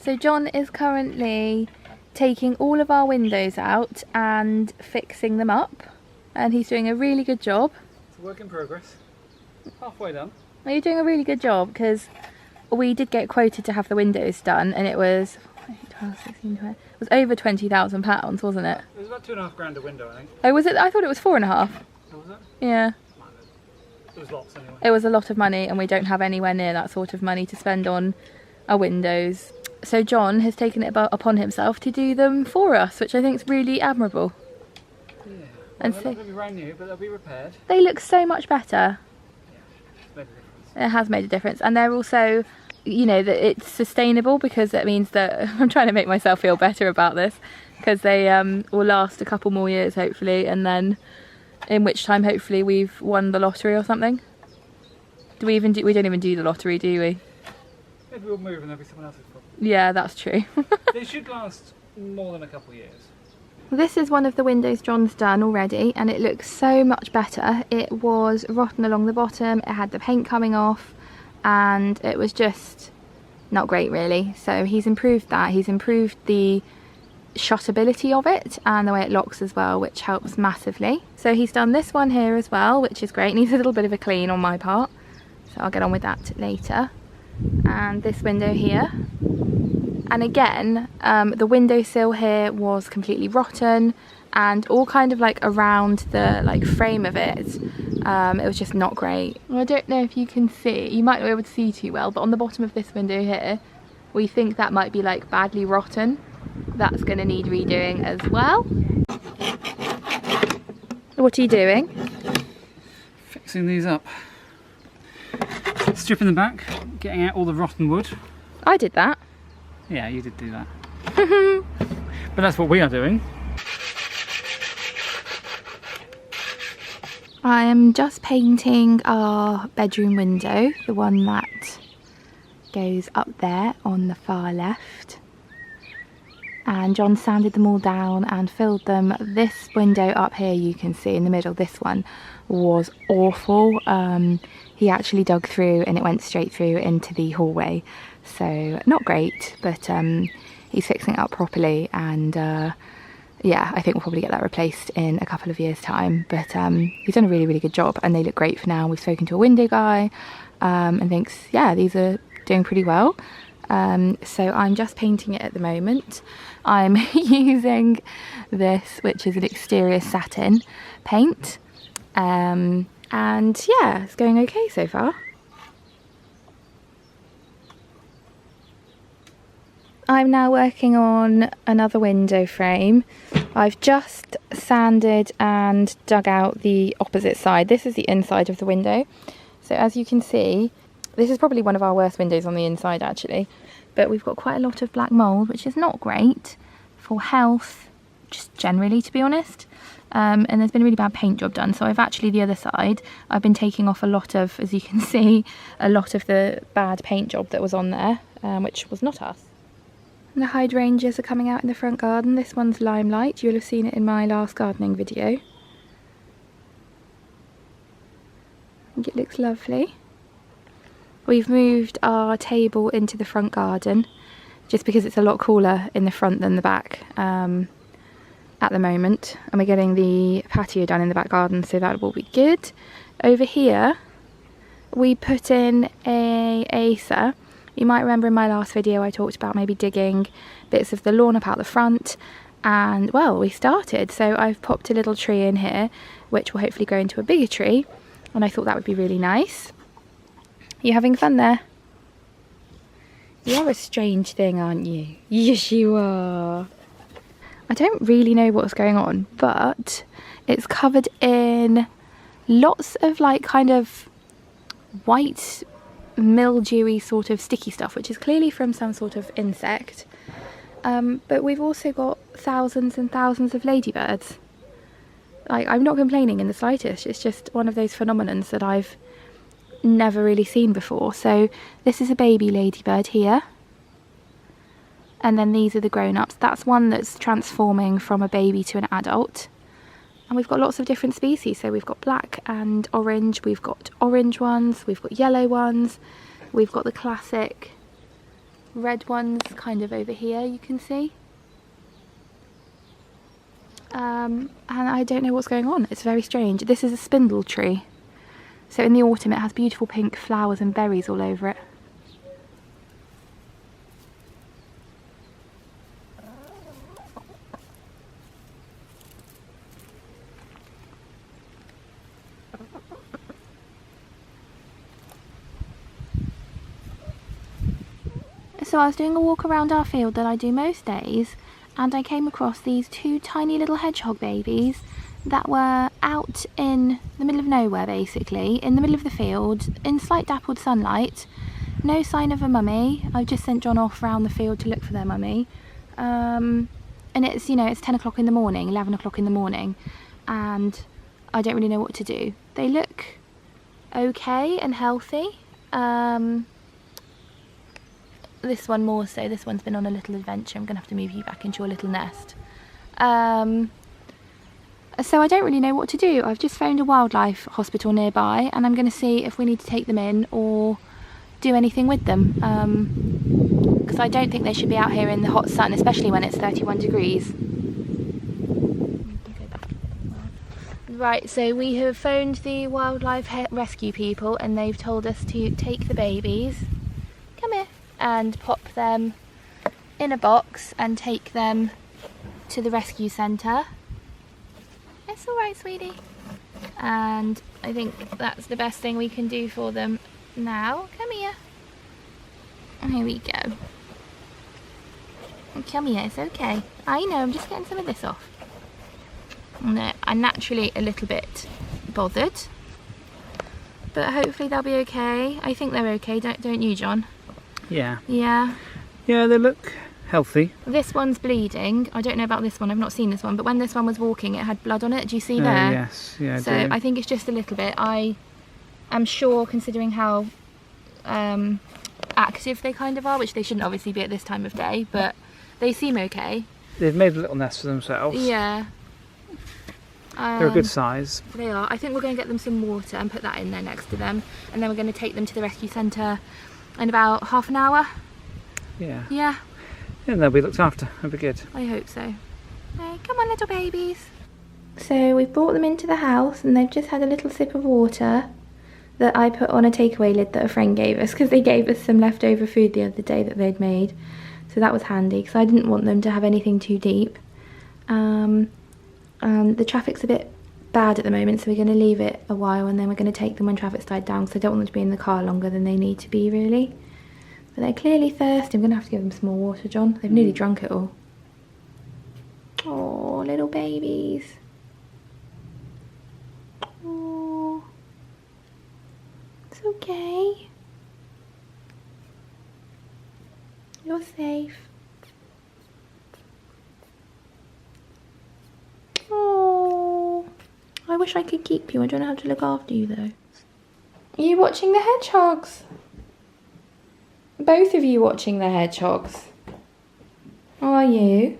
So John is currently taking all of our windows out and fixing them up, and he's doing a really good job. It's a work in progress. Halfway done. Well, you're doing a really good job, because we did get quoted to have the windows done, and it was 12, 16, 20, it was over £20,000, wasn't it? It was about £2.5 a window, I think. Oh, was it? I thought it was 4.5. Oh, was it? Yeah. It was lots anyway. It was a lot of money, and we don't have anywhere near that sort of money to spend on our windows. So John has taken it upon himself to do them for us, which I think is really admirable. Yeah. Well, And they're so, not going to be brand new, but they'll be repaired. they look so much better. Yeah, it's made a difference. It has made a difference, and they're also, you know, that it's sustainable, because it means that I'm trying to make myself feel better about this, because they will last a couple more years hopefully, and then in which time hopefully we've won the lottery or something. Do we even do? We don't even do the lottery, do we? Maybe we'll move and there'll be someone else's problem. Yeah, that's true. They should last more than a couple of years. This is one of the windows John's done already, and it looks so much better. It was rotten along the bottom, it had the paint coming off, and it was just not great really. So he's improved that. He's improved the shuttability of it and the way it locks as well, which helps massively. So he's done this one here as well, which is great. Needs a little bit of a clean on my part, so I'll get on with that later. And this window here, and again the windowsill here was completely rotten, and all kind of like around the like frame of it, it was just not great. Well, I don't know if you can see, you might not be able to see too well, but on the bottom of this window here we think that might be like badly rotten. That's going to need redoing as well. What are you doing? Fixing these up. Stripping them back, getting out all the rotten wood. I did that. Yeah, you did do that. But that's what we are doing. I am just painting our bedroom window, the one that goes up there on the far left. And John sanded them all down and filled them. This window up here, you can see in the middle, this one was awful. He actually dug through and it went straight through into the hallway. So not great, but he's fixing it up properly, and yeah, I think we'll probably get that replaced in a couple of years' time. But he's done a really, really good job, and they look great for now. We've spoken to a window guy and thinks, yeah, these are doing pretty well. So I'm just painting it at the moment. I'm using this, which is an exterior satin paint, and yeah, it's going okay so far. I'm now working on another window frame. I've just sanded and dug out the opposite side. This is the inside of the window. So as you can see, this is probably one of our worst windows on the inside actually, but we've got quite a lot of black mould, which is not great for health, just generally, to be honest. And there's been a really bad paint job done, so I've actually, the other side, I've been taking off a lot of, as you can see, a lot of the bad paint job that was on there, which was not us. And the hydrangeas are coming out in the front garden. This one's Limelight. You'll have seen it in my last gardening video. I think it looks lovely. We've moved our table into the front garden just because it's a lot cooler in the front than the back at the moment, and we're getting the patio done in the back garden, so that will be good. Over here we put in a Acer. You might remember in my last video I talked about maybe digging bits of the lawn up out the front, and well, we started. So I've popped a little tree in here which will hopefully grow into a bigger tree, and I thought that would be really nice. You having fun there? You're a strange thing, aren't you? Yes, you are. I don't really know what's going on, but it's covered in lots of like kind of white mildewy sort of sticky stuff, which is clearly from some sort of insect. But we've also got thousands and thousands of ladybirds. Like, I'm not complaining in the slightest. It's just one of those phenomenons that I've never really seen before. So this is a baby ladybird here, and then these are the grown-ups. That's one that's transforming from a baby to an adult. And we've got lots of different species. So we've got black and orange, we've got orange ones, we've got yellow ones, we've got the classic red ones kind of over here, you can see. And I don't know what's going on. It's very strange. This is a spindle tree. So in the autumn it has beautiful pink flowers and berries all over it. So I was doing a walk around our field that I do most days, and I came across these two tiny little hedgehog babies that were out in the middle of nowhere, basically, in the middle of the field, in slight dappled sunlight. No sign of a mummy. I've just sent John off around the field to look for their mummy. And it's, you know, it's 10 o'clock in the morning, 11 o'clock in the morning, and I don't really know what to do. They look okay and healthy. This one more so. This one's been on a little adventure. I'm going to have to move you back into your little nest. So I don't really know what to do. I've just found a wildlife hospital nearby, and I'm going to see if we need to take them in or do anything with them. Because I don't think they should be out here in the hot sun, especially when it's 31 degrees. Right, so we have phoned the wildlife rescue people, and they've told us to take the babies, come here, and pop them in a box and take them to the rescue centre. It's alright, sweetie. And I think that's the best thing we can do for them now. Come here. Here we go. Come here, it's okay. I know, I'm just getting some of this off. No, I'm naturally a little bit bothered, but hopefully they'll be okay. I think they're okay, don't you, John? Yeah. Yeah. Yeah, they look healthy. This one's bleeding. I don't know about this one, I've not seen this one, but when this one was walking it had blood on it. Do you see there? Yes, yeah, so I think it's just a little bit. I am sure, considering how active they kind of are, which they shouldn't obviously be at this time of day, but they seem okay. They've made a little nest for themselves. Yeah. They're a good size. They are. I think we're going to get them some water and put that in there next to them, and then we're going to take them to the rescue centre in about half an hour. Yeah. Yeah. And they'll be looked after. That'll be good. I hope so. Hey, come on, little babies. So we've brought them into the house, and they've just had a little sip of water that I put on a takeaway lid that a friend gave us, because they gave us some leftover food the other day that they'd made. So that was handy, because I didn't want them to have anything too deep. And the traffic's a bit bad at the moment, so we're going to leave it a while, and then we're going to take them when traffic's died down, because I don't want them to be in the car longer than they need to be, really. But they're clearly thirsty. I'm going to have to give them some more water, John. They've nearly drunk it all. Oh, little babies. Oh, it's okay. You're safe. Oh, I wish I could keep you. I don't know how to look after you though. Are you watching the hedgehogs? Both of you watching the hedgehogs? Are you?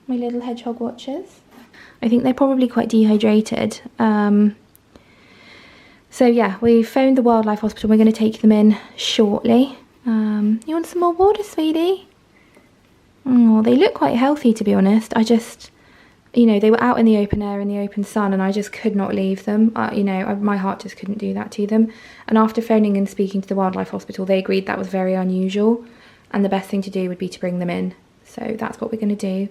My little hedgehog watchers. I think they're probably quite dehydrated. So yeah, we phoned the wildlife hospital. We're going to take them in shortly. You want some more water, sweetie? Oh, they look quite healthy, to be honest. I just, you know, they were out in the open air, in the open sun, and I just could not leave them. You know, my heart just couldn't do that to them. And after phoning and speaking to the wildlife hospital, they agreed that was very unusual, and the best thing to do would be to bring them in. So that's what we're going to do.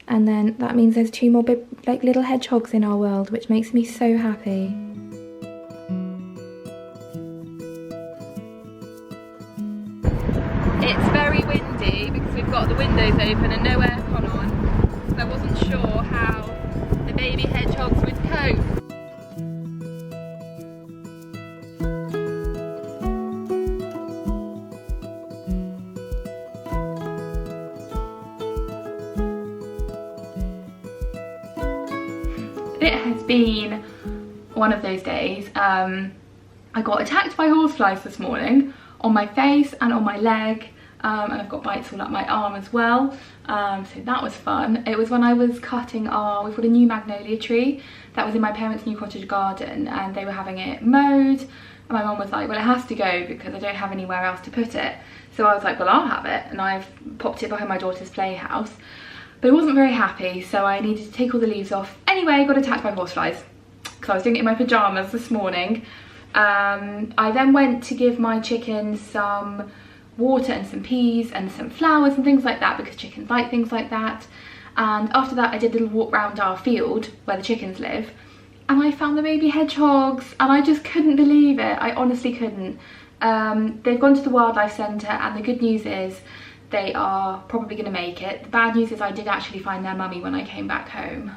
And then that means there's 2 more like little hedgehogs in our world, which makes me so happy. It's very windy because we've got the windows open and no aircon on, so I wasn't sure how the baby hedgehogs would cope. It has been one of those days. I got attacked by horseflies this morning on my face and on my leg. and I've got bites all up my arm as well. So that was fun. It was when I was cutting we've got a new magnolia tree that was in my parents' new cottage garden, and they were having it mowed, and my mum was like, well, it has to go because I don't have anywhere else to put it. So I was like, well, I'll have it, and I've popped it behind my daughter's playhouse. But it wasn't very happy, so I needed to take all the leaves off. Anyway, got attacked by horseflies because I was doing it in my pyjamas this morning. I then went to give my chickens some water and some peas and some flowers and things like that, because chickens like things like that. And after that I did a little walk around our field where the chickens live, and I found the baby hedgehogs, and I just couldn't believe it. I honestly couldn't. They've gone to the wildlife centre, and the good news is they are probably going to make it. The bad news is I did actually find their mummy when I came back home.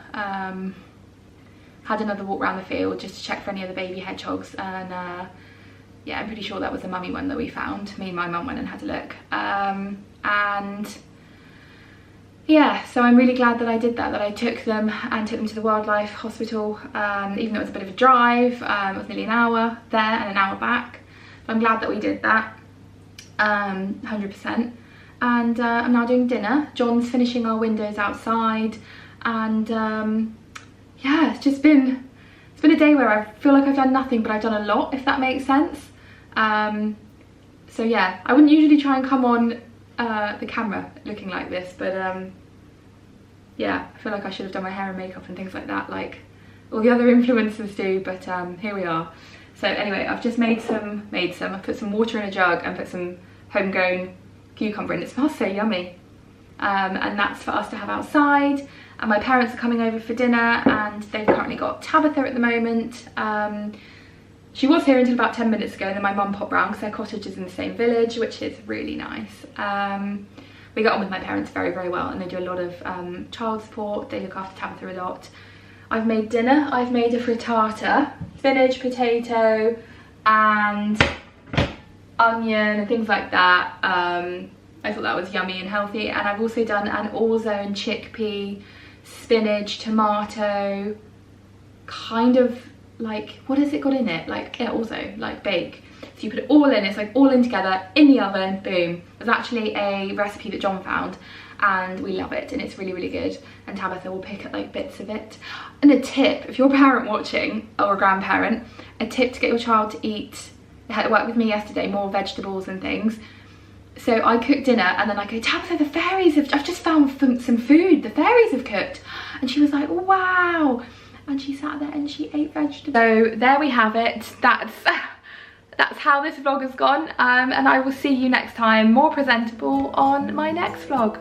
Had another walk around the field just to check for any other baby hedgehogs, and yeah, I'm pretty sure that was the mummy one that we found. Me and my mum went and had a look, and yeah, so I'm really glad that I did that, I took them to the wildlife hospital, even though it was a bit of a drive. It was nearly an hour there and an hour back, but I'm glad that we did that, 100%. And I'm now doing dinner. John's finishing our windows outside, and yeah, it's been a day where I feel like I've done nothing, but I've done a lot, if that makes sense. So yeah, I wouldn't usually try and come on the camera looking like this, but yeah, I feel like I should have done my hair and makeup and things like that, like all the other influencers do, but here we are. So anyway, I've just made some, I've put some water in a jug and put some homegrown cucumber in. It smells so yummy, and that's for us to have outside. And my parents are coming over for dinner, and they've currently got Tabitha at the moment. She was here until about 10 minutes ago, and then my mum popped round because their cottage is in the same village, which is really nice. We get on with my parents very, very well, and they do a lot of child support. They look after Tabitha a lot. I've made dinner. I've made a frittata, spinach, potato, and onion and things like that. I thought that was yummy and healthy. And I've also done an orzo and chickpea, spinach, tomato, kind of like, what has it got in it? Like, yeah, orzo, like bake. So you put it all in, it's like all in together in the oven, boom. It was actually a recipe that John found, and we love it, and it's really, really good. And Tabitha will pick at like bits of it. And a tip, if you're a parent watching, or a grandparent, a tip to get your child to eat, it had to work with me yesterday, more vegetables and things. So I cooked dinner, and then I go, Tabitha, the fairies have, I've just found some food, the fairies have cooked. And she was like, wow. And she sat there and she ate vegetables. So there we have it. That's how this vlog has gone. And I will see you next time, more presentable on my next vlog.